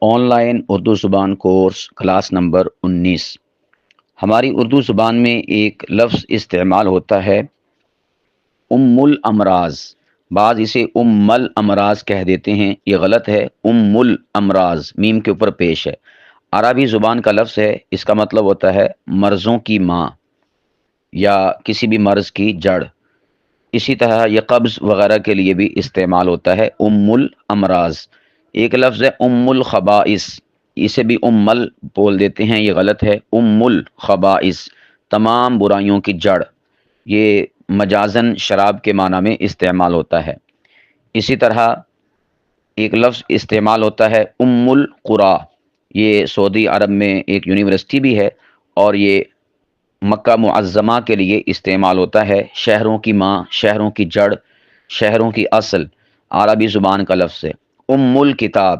On line Urdu زبان course class number 19۔ ہماری اردو زبان میں ایک لفظ استعمال ہوتا ہے ام الامراض۔ بعض اسے ام الامراض کہہ دیتے ہیں، یہ غلط ہے۔ ام الامراض میم کے اوپر پیش ہے، عربی زبان کا لفظ ہے، اس کا مطلب ہوتا ہے مرضوں کی ماں یا کسی بھی مرض کی جڑ۔ اسی طرح یہ قبض وغیرہ کے لیے بھی استعمال ہوتا ہے ام الامراض۔ ایک لفظ ہے ام الخبائث، اسے بھی ام بول دیتے ہیں، یہ غلط ہے۔ ام الخبائث تمام برائیوں کی جڑ، یہ مجازن شراب کے معنی میں استعمال ہوتا ہے۔ اسی طرح ایک لفظ استعمال ہوتا ہے ام القری، یہ سعودی عرب میں ایک یونیورسٹی بھی ہے اور یہ مکہ معظمہ کے لیے استعمال ہوتا ہے۔ شہروں کی ماں، شہروں کی جڑ، شہروں کی اصل، عربی زبان کا لفظ ہے۔ ام الکتاب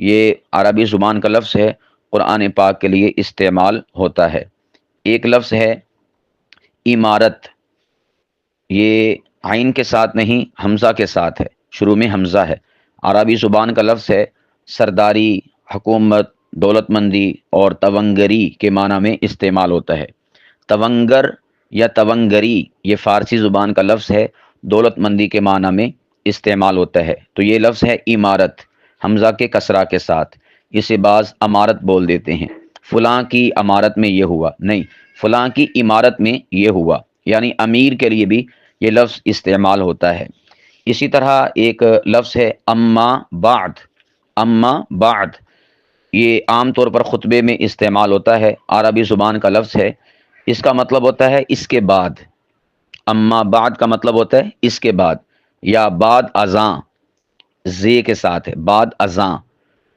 یہ عربی زبان کا لفظ ہے، قرآن پاک کے لیے استعمال ہوتا ہے۔ ایک لفظ ہے عمارت، یہ عین کے ساتھ نہیں حمزہ کے ساتھ ہے، شروع میں حمزہ ہے۔ عربی زبان کا لفظ ہے، سرداری، حکومت، دولت مندی اور تونگری کے معنی میں استعمال ہوتا ہے۔ تونگر یا تونگری یہ فارسی زبان کا لفظ ہے، دولت مندی کے معنی میں استعمال ہوتا ہے۔ تو یہ لفظ ہے عمارت، حمزہ کے کسرہ کے ساتھ۔ اسے بعض امارت بول دیتے ہیں، فلاں کی امارت میں یہ ہوا، نہیں، فلاں کی عمارت میں یہ ہوا، یعنی امیر کے لیے بھی یہ لفظ استعمال ہوتا ہے۔ اسی طرح ایک لفظ ہے اما بعد۔ اما بعد یہ عام طور پر خطبے میں استعمال ہوتا ہے، عربی زبان کا لفظ ہے، اس کا مطلب ہوتا ہے اس کے بعد۔ اما بعد کا مطلب ہوتا ہے اس کے بعد، یا بعد ازاں، زے کے ساتھ ہے، بعد ازاں،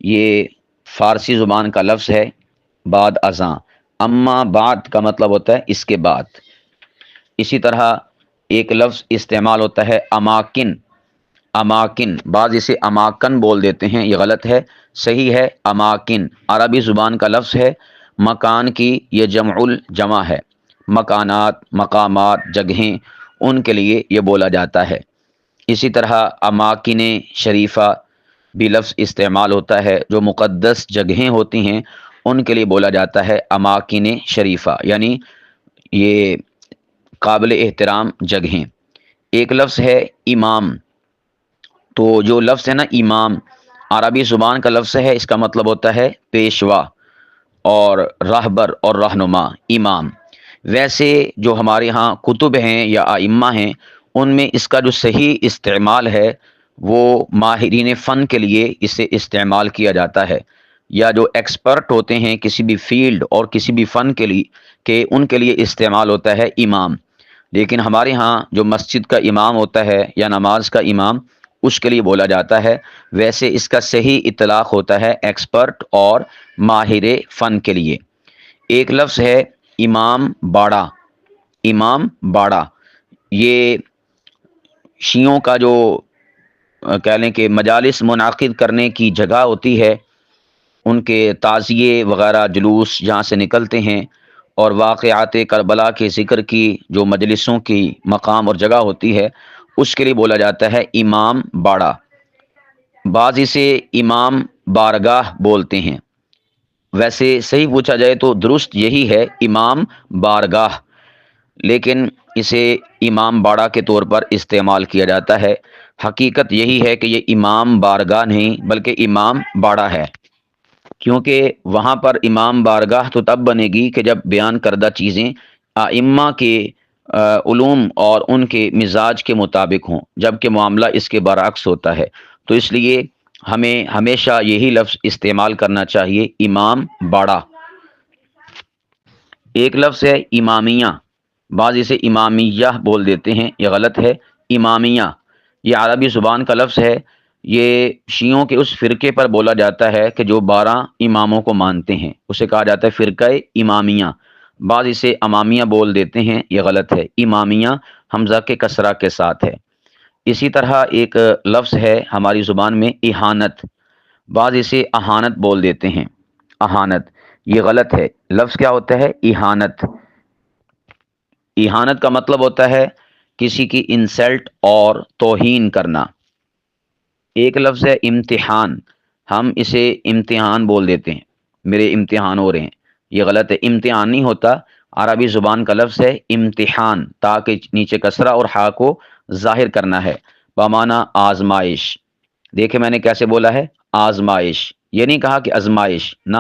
یہ فارسی زبان کا لفظ ہے، بعد ازاں۔ اما بعد کا مطلب ہوتا ہے اس کے بعد۔ اسی طرح ایک لفظ استعمال ہوتا ہے اماکن۔ اماکن بعض اسے اماکن بول دیتے ہیں، یہ غلط ہے، صحیح ہے اماکن، عربی زبان کا لفظ ہے، مکان کی یہ جمع الجمع ہے، مکانات، مقامات، جگہیں، ان کے لیے یہ بولا جاتا ہے۔ اسی طرح اماکن شریفہ بھی لفظ استعمال ہوتا ہے، جو مقدس جگہیں ہوتی ہیں ان کے لیے بولا جاتا ہے اماکن شریفہ، یعنی یہ قابل احترام جگہیں۔ ایک لفظ ہے امام، تو جو لفظ ہے نا امام، عربی زبان کا لفظ ہے، اس کا مطلب ہوتا ہے پیشوا اور راہبر اور رہنما، امام۔ ویسے جو ہمارے ہاں کتب ہیں یا ائمہ ہیں، ان میں اس کا جو صحیح استعمال ہے وہ ماہرین فن کے لیے اسے استعمال کیا جاتا ہے، یا جو ایکسپرٹ ہوتے ہیں کسی بھی فیلڈ اور کسی بھی فن کے لیے، کہ ان کے لیے استعمال ہوتا ہے امام۔ لیکن ہمارے ہاں جو مسجد کا امام ہوتا ہے یا نماز کا امام، اس کے لیے بولا جاتا ہے۔ ویسے اس کا صحیح اطلاق ہوتا ہے ایکسپرٹ اور ماہر فن کے لیے۔ ایک لفظ ہے امام باڑہ۔ امام باڑہ یہ شیعوں کا جو کہہ لیں کہ مجالس منعقد کرنے کی جگہ ہوتی ہے، ان کے تعزیے وغیرہ جلوس جہاں سے نکلتے ہیں، اور واقعات کربلا کے ذکر کی جو مجلسوں کی مقام اور جگہ ہوتی ہے، اس کے لیے بولا جاتا ہے امام باڑہ۔ بعض اسے امام بارگاہ بولتے ہیں، ویسے صحیح پوچھا جائے تو درست یہی ہے امام بارگاہ، لیکن اسے امام باڑہ کے طور پر استعمال کیا جاتا ہے۔ حقیقت یہی ہے کہ یہ امام بارگاہ نہیں بلکہ امام باڑہ ہے، کیونکہ وہاں پر امام بارگاہ تو تب بنے گی کہ جب بیان کردہ چیزیں ائمہ کے علوم اور ان کے مزاج کے مطابق ہوں، جبکہ معاملہ اس کے برعکس ہوتا ہے۔ تو اس لیے ہمیں ہمیشہ یہی لفظ استعمال کرنا چاہیے، امام باڑہ۔ ایک لفظ ہے امامیہ، بعض اسے امامیہ بول دیتے ہیں، یہ غلط ہے، امامیہ یہ عربی زبان کا لفظ ہے، یہ شیعوں کے اس فرقے پر بولا جاتا ہے کہ جو 12 اماموں کو مانتے ہیں، اسے کہا جاتا ہے فرقہ امامیہ۔ بعض اسے امامیہ بول دیتے ہیں، یہ غلط ہے، امامیہ حمزہ کے کسرہ کے ساتھ ہے۔ اسی طرح ایک لفظ ہے ہماری زبان میں اہانت، بعض اسے اہانت بول دیتے ہیں، اہانت یہ غلط ہے۔ لفظ کیا ہوتا ہے؟ اہانت۔ اہانت کا مطلب ہوتا ہے کسی کی انسلٹ اور توہین کرنا۔ ایک لفظ ہے امتحان، ہم اسے امتحان بول دیتے ہیں، میرے امتحان ہو رہے ہیں، یہ غلط ہے، امتحان نہیں ہوتا، عربی زبان کا لفظ ہے امتحان، تا کے نیچے کسرہ اور ہا کو ظاہر کرنا ہے، بمعنی آزمائش۔ دیکھیں میں نے کیسے بولا ہے، آزمائش، یہ نہیں کہا کہ ازمائش، نہ،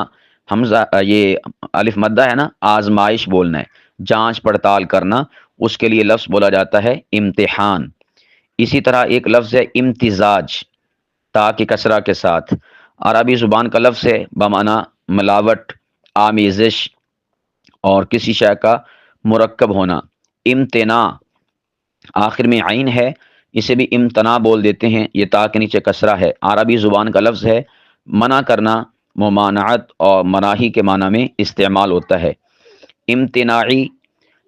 حمزہ یہ الف مدہ ہے نا، آزمائش بولنا ہے، جانچ پڑتال کرنا، اس کے لیے لفظ بولا جاتا ہے امتحان۔ اسی طرح ایک لفظ ہے امتزاج، تا کی کسرہ کے ساتھ، عربی زبان کا لفظ ہے بمعنی ملاوٹ، آمیزش اور کسی شے کا مرکب ہونا۔ امتناع، آخر میں عین ہے، اسے بھی امتناع بول دیتے ہیں، یہ تا کے نیچے کسرہ ہے، عربی زبان کا لفظ ہے، منع کرنا، ممانعت اور مناہی کے معنی میں استعمال ہوتا ہے۔ امتناعی،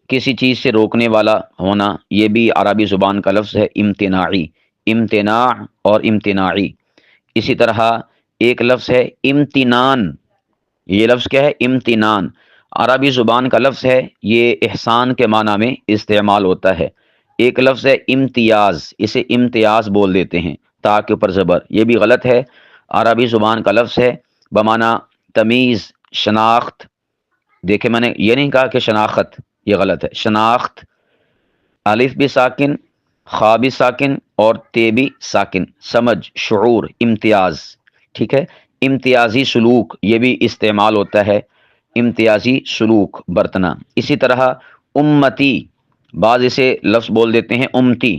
کسی چیز سے روکنے والا ہونا، یہ بھی عربی زبان کا لفظ ہے امتناعی، امتناع اور امتناعی۔ اسی طرح ایک لفظ ہے امتنان، یہ لفظ کیا ہے، امتنان، عربی زبان کا لفظ ہے، یہ احسان کے معنی میں استعمال ہوتا ہے۔ ایک لفظ ہے امتیاز، اسے امتیاز بول دیتے ہیں، تا کے اوپر زبر، یہ بھی غلط ہے، عربی زبان کا لفظ ہے بمعنی تمیز، شناخت۔ دیکھیں میں نے یہ نہیں کہا کہ شناخت، یہ غلط ہے، شناخت، الف بھی ساکن، خا بھی ساکن اور تے بھی ساکن، سمجھ، شعور، امتیاز، ٹھیک ہے۔ امتیازی سلوک، یہ بھی استعمال ہوتا ہے، امتیازی سلوک برتنا۔ اسی طرح امتی، بعض اسے لفظ بول دیتے ہیں امتی،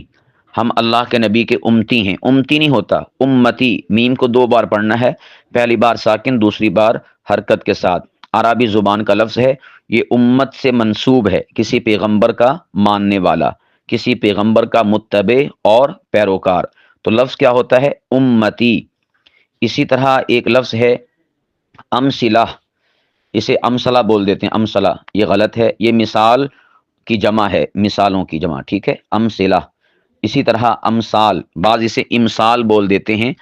ہم اللہ کے نبی کے امتی ہیں، امتی نہیں ہوتا، امتی، میم کو دو بار پڑھنا ہے، پہلی بار ساکن، دوسری بار حرکت کے ساتھ، عربی زبان کا لفظ ہے، یہ امت سے منسوب ہے، کسی پیغمبر کا ماننے والا، کسی پیغمبر کا متبع اور پیروکار، تو لفظ کیا ہوتا ہے، امتی۔ اسی طرح ایک لفظ ہے امثلہ، اسے امثلہ بول دیتے ہیں، امثلہ، یہ غلط ہے، یہ مثال کی جمع ہے، مثالوں کی جمع، ٹھیک ہے، امثلہ۔ اسی طرح امثال، بعض اسے امثال بول دیتے ہیں،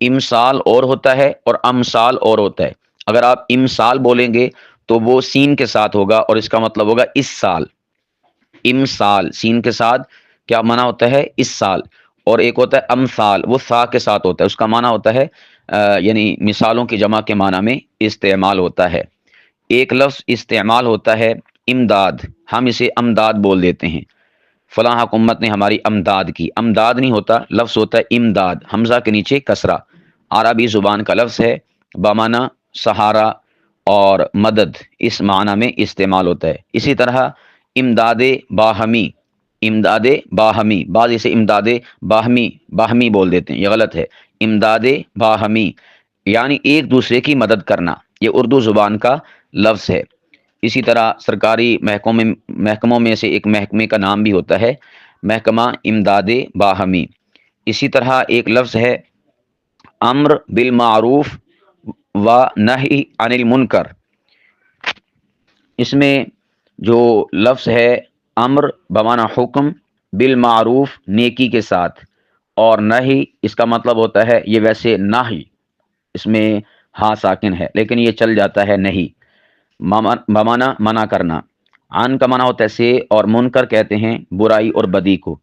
امثال اور ہوتا ہے اور امثال اور ہوتا ہے، اگر آپ امثال بولیں گے تو وہ سین کے ساتھ ہوگا اور اس کا مطلب ہوگا اس سال، امثال سین کے ساتھ کیا معنی ہوتا ہے، اس سال، اور ایک ہوتا ہے امثال، وہ سا کے ساتھ ہوتا ہے، اس کا معنی ہوتا ہے یعنی مثالوں کی جمع کے معنی میں استعمال ہوتا ہے۔ ایک لفظ استعمال ہوتا ہے امداد، ہم اسے امداد بول دیتے ہیں، فلاں حکومت نے ہماری امداد کی، امداد نہیں ہوتا، لفظ ہوتا ہے امداد، حمزہ کے نیچے کسرہ، عربی زبان کا لفظ ہے، بمعنی سہارا اور مدد، اس معنی میں استعمال ہوتا ہے۔ اسی طرح امداد باہمی، امداد باہمی، بعض اسے امداد باہمی، باہمی بول دیتے ہیں، یہ غلط ہے، امداد باہمی یعنی ایک دوسرے کی مدد کرنا، یہ اردو زبان کا لفظ ہے۔ اسی طرح سرکاری محکموں میں سے ایک محکمے کا نام بھی ہوتا ہے محکمہ امداد باہمی۔ اسی طرح ایک لفظ ہے امر بالمعروف و نہی عن المنکر، اس میں جو لفظ ہے امر بمعنی حکم، بالمعروف نیکی کے ساتھ، اور نہی اس کا مطلب ہوتا ہے، یہ ویسے نہی، اس میں ہاں ساکن ہے لیکن یہ چل جاتا ہے نہیں، بمعنی منع کرنا، عن کا منع ہوتا ہے سے، اور منکر کہتے ہیں برائی اور بدی کو،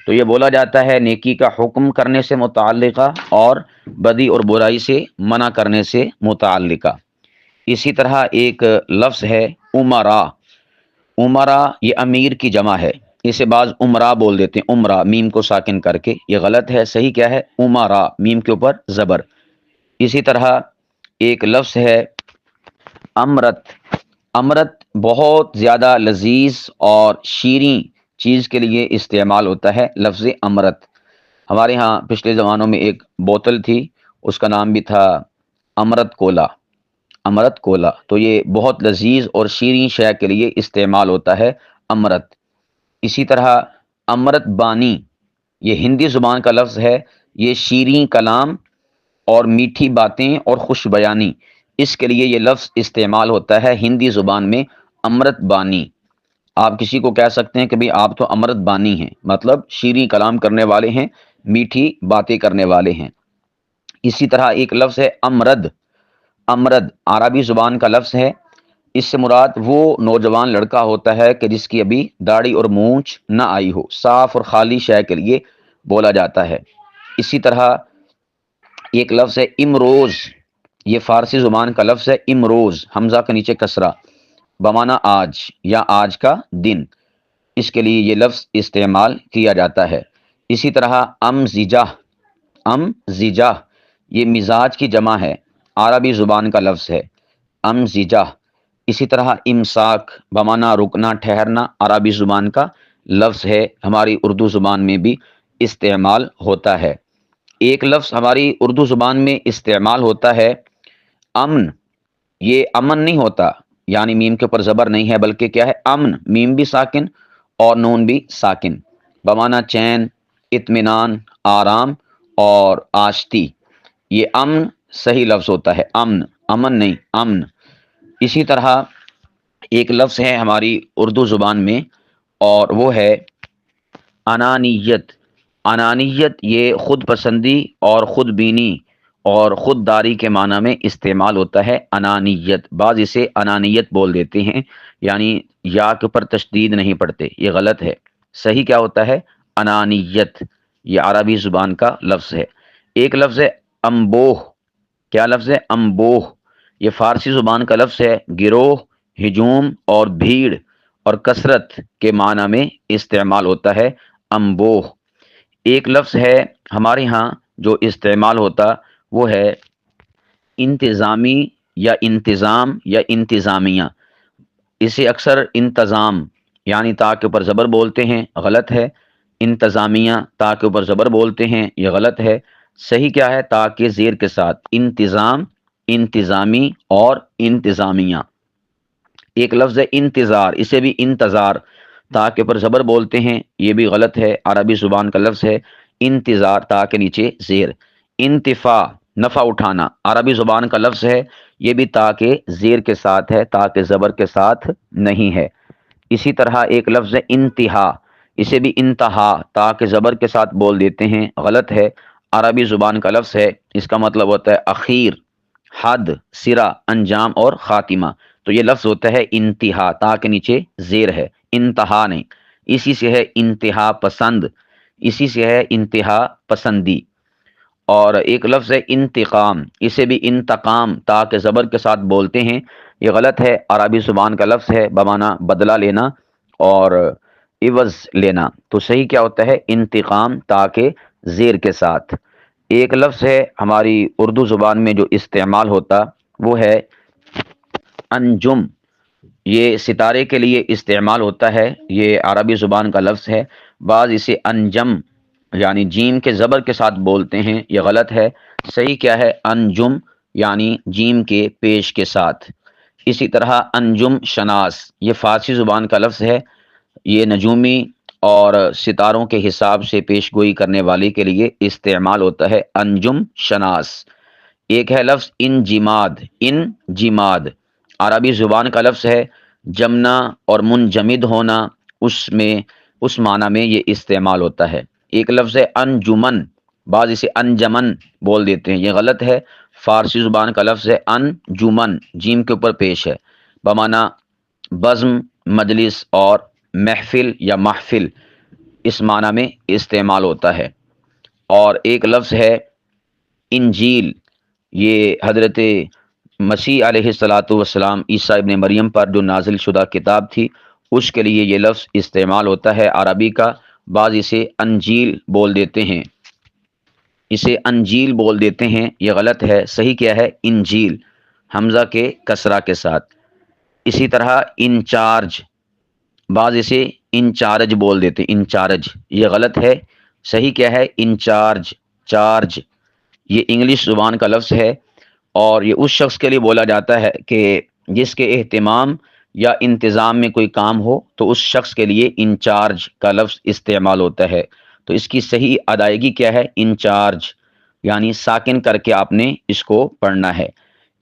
تو یہ بولا جاتا ہے نیکی کا حکم کرنے سے متعلقہ اور بدی اور برائی سے منع کرنے سے متعلقہ۔ اسی طرح ایک لفظ ہے امراء، امراء یہ امیر کی جمع ہے، اسے بعض عمرہ بول دیتے ہیں، عمرہ میم کو ساکن کر کے، یہ غلط ہے، صحیح کیا ہے، امراء، میم کے اوپر زبر۔ اسی طرح ایک لفظ ہے امرت، امرت بہت زیادہ لذیذ اور شیریں چیز کے لیے استعمال ہوتا ہے لفظ امرت۔ ہمارے ہاں پچھلے زمانوں میں ایک بوتل تھی، اس کا نام بھی تھا امرت کولا، امرت کولا، تو یہ بہت لذیذ اور شیریں شے کے لیے استعمال ہوتا ہے امرت۔ اسی طرح امرت بانی، یہ ہندی زبان کا لفظ ہے، یہ شیریں کلام اور میٹھی باتیں اور خوش بیانی، اس کے لیے یہ لفظ استعمال ہوتا ہے ہندی زبان میں، امرت بانی۔ آپ کسی کو کہہ سکتے ہیں کہ بھئی آپ تو امرت بانی ہیں، مطلب شیریں کلام کرنے والے ہیں، میٹھی باتیں کرنے والے ہیں۔ اسی طرح ایک لفظ ہے امرد، امرد عربی زبان کا لفظ ہے، اس سے مراد وہ نوجوان لڑکا ہوتا ہے کہ جس کی ابھی داڑھی اور مونچھ نہ آئی ہو، صاف اور خالی شے کے لیے بولا جاتا ہے۔ اسی طرح ایک لفظ ہے امروز، یہ فارسی زبان کا لفظ ہے امروز، حمزہ کے نیچے کسرہ، بمعنی آج یا آج کا دن، اس کے لیے یہ لفظ استعمال کیا جاتا ہے۔ اسی طرح امزجہ، امزجہ یہ مزاج کی جمع ہے، عربی زبان کا لفظ ہے امزجہ۔ اسی طرح امساک بمعنی رکنا ٹھہرنا، عربی زبان کا لفظ ہے، ہماری اردو زبان میں بھی استعمال ہوتا ہے۔ ایک لفظ ہماری اردو زبان میں استعمال ہوتا ہے امن، یہ امن نہیں ہوتا، یعنی میم کے اوپر زبر نہیں ہے، بلکہ کیا ہے امن، میم بھی ساکن اور نون بھی ساکن، بمعنی چین، اطمینان، آرام اور آشتی، یہ امن صحیح لفظ ہوتا ہے، امن، امن نہیں، امن۔ اسی طرح ایک لفظ ہے ہماری اردو زبان میں اور وہ ہے انانیت۔ انانیت یہ خود پسندی اور خود بینی اور خود داری کے معنی میں استعمال ہوتا ہے انانیت۔ بعض اسے انانیت بول دیتے ہیں، یعنی یا کے اوپر تشدید نہیں پڑھتے، یہ غلط ہے۔ صحیح کیا ہوتا ہے؟ انانیت، یہ عربی زبان کا لفظ ہے۔ ایک لفظ ہے امبوہ، کیا لفظ ہے؟ امبوہ، یہ فارسی زبان کا لفظ ہے، گروہ، ہجوم اور بھیڑ اور کثرت کے معنی میں استعمال ہوتا ہے امبوہ۔ ایک لفظ ہے ہمارے ہاں جو استعمال ہوتا وہ ہے انتظامی یا انتظام یا انتظامیہ، اسے اکثر انتظام یعنی تا کے اوپر زبر بولتے ہیں، غلط ہے۔ انتظامیہ تا کے اوپر زبر بولتے ہیں، یہ غلط ہے۔ صحیح کیا ہے؟ تا کے زیر کے ساتھ، انتظام، انتظامی اور انتظامیہ۔ ایک لفظ ہے انتظار، اسے بھی انتظار تا کے اوپر زبر بولتے ہیں، یہ بھی غلط ہے، عربی زبان کا لفظ ہے انتظار، تا کے نیچے زیر۔ انتفاع نفع اٹھانا، عربی زبان کا لفظ ہے، یہ بھی تا کے زیر کے ساتھ ہے، تا کے زبر کے ساتھ نہیں ہے۔ اسی طرح ایک لفظ ہے انتہا، اسے بھی انتہا تا کے زبر کے ساتھ بول دیتے ہیں، غلط ہے، عربی زبان کا لفظ ہے، اس کا مطلب ہوتا ہے اخیر، حد، سرا، انجام اور خاتمہ، تو یہ لفظ ہوتا ہے انتہا، تا کے نیچے زیر ہے، انتہا نہیں۔ اسی سے ہے انتہا پسند، اسی سے ہے انتہا پسندی۔ اور ایک لفظ ہے انتقام، اسے بھی انتقام تا کے زبر کے ساتھ بولتے ہیں، یہ غلط ہے، عربی زبان کا لفظ ہے، بمعنی بدلہ لینا اور عوض لینا، تو صحیح کیا ہوتا ہے؟ انتقام تا کے زیر کے ساتھ۔ ایک لفظ ہے ہماری اردو زبان میں جو استعمال ہوتا وہ ہے انجم، یہ ستارے کے لیے استعمال ہوتا ہے، یہ عربی زبان کا لفظ ہے، بعض اسے انجم یعنی جیم کے زبر کے ساتھ بولتے ہیں، یہ غلط ہے۔ صحیح کیا ہے؟ انجم یعنی جیم کے پیش کے ساتھ۔ اسی طرح انجم شناس، یہ فارسی زبان کا لفظ ہے، یہ نجومی اور ستاروں کے حساب سے پیش گوئی کرنے والے کے لیے استعمال ہوتا ہے انجم شناس۔ ایک ہے لفظ انجماد، انجماد عربی زبان کا لفظ ہے، جمنا اور منجمد ہونا، اس معنی میں یہ استعمال ہوتا ہے۔ ایک لفظ ہے انجمن، بعض اسے انجمن بول دیتے ہیں، یہ غلط ہے، فارسی زبان کا لفظ ہے انجمن، جیم کے اوپر پیش ہے، بمعنی بزم، مجلس اور محفل یا محفل، اس معنی میں استعمال ہوتا ہے۔ اور ایک لفظ ہے انجیل، یہ حضرت مسیح علیہ الصلاۃ والسلام عیسیٰ ابن مریم پر جو نازل شدہ کتاب تھی، اس کے لیے یہ لفظ استعمال ہوتا ہے عربی کا، بعض اسے انجیل بول دیتے ہیں، اسے انجیل بول دیتے ہیں، یہ غلط ہے، صحیح کیا ہے؟ انجیل، حمزہ کے کسرہ کے ساتھ۔ اسی طرح انچارج، بعض اسے انچارج بول دیتے ہیں، انچارج، یہ غلط ہے، صحیح کیا ہے؟ انچارج، چارج، یہ انگلش زبان کا لفظ ہے اور یہ اس شخص کے لیے بولا جاتا ہے کہ جس کے اہتمام یا انتظام میں کوئی کام ہو، تو اس شخص کے لیے انچارج کا لفظ استعمال ہوتا ہے، تو اس کی صحیح ادائیگی کیا ہے؟ انچارج، یعنی ساکن کر کے آپ نے اس کو پڑھنا ہے۔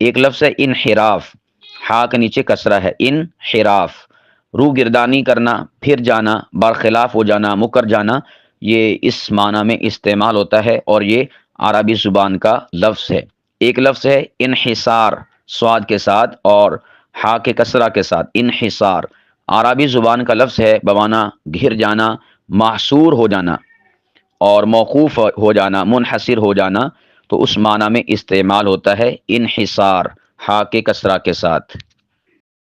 ایک لفظ ہے انحراف، ہا کے نیچے کسرہ ہے، انحراف، روح گردانی کرنا، پھر جانا، برخلاف ہو جانا، مکر جانا، یہ اس معنی میں استعمال ہوتا ہے اور یہ عربی زبان کا لفظ ہے۔ ایک لفظ ہے انحصار، سواد کے ساتھ اور ہا کے کسرہ کے ساتھ، انحصار، عربی زبان کا لفظ ہے، بمعنی گھر جانا، محصور ہو جانا اور موقوف ہو جانا، منحصر ہو جانا، تو اس معنی میں استعمال ہوتا ہے انحصار، ہا کے کسرہ کے ساتھ۔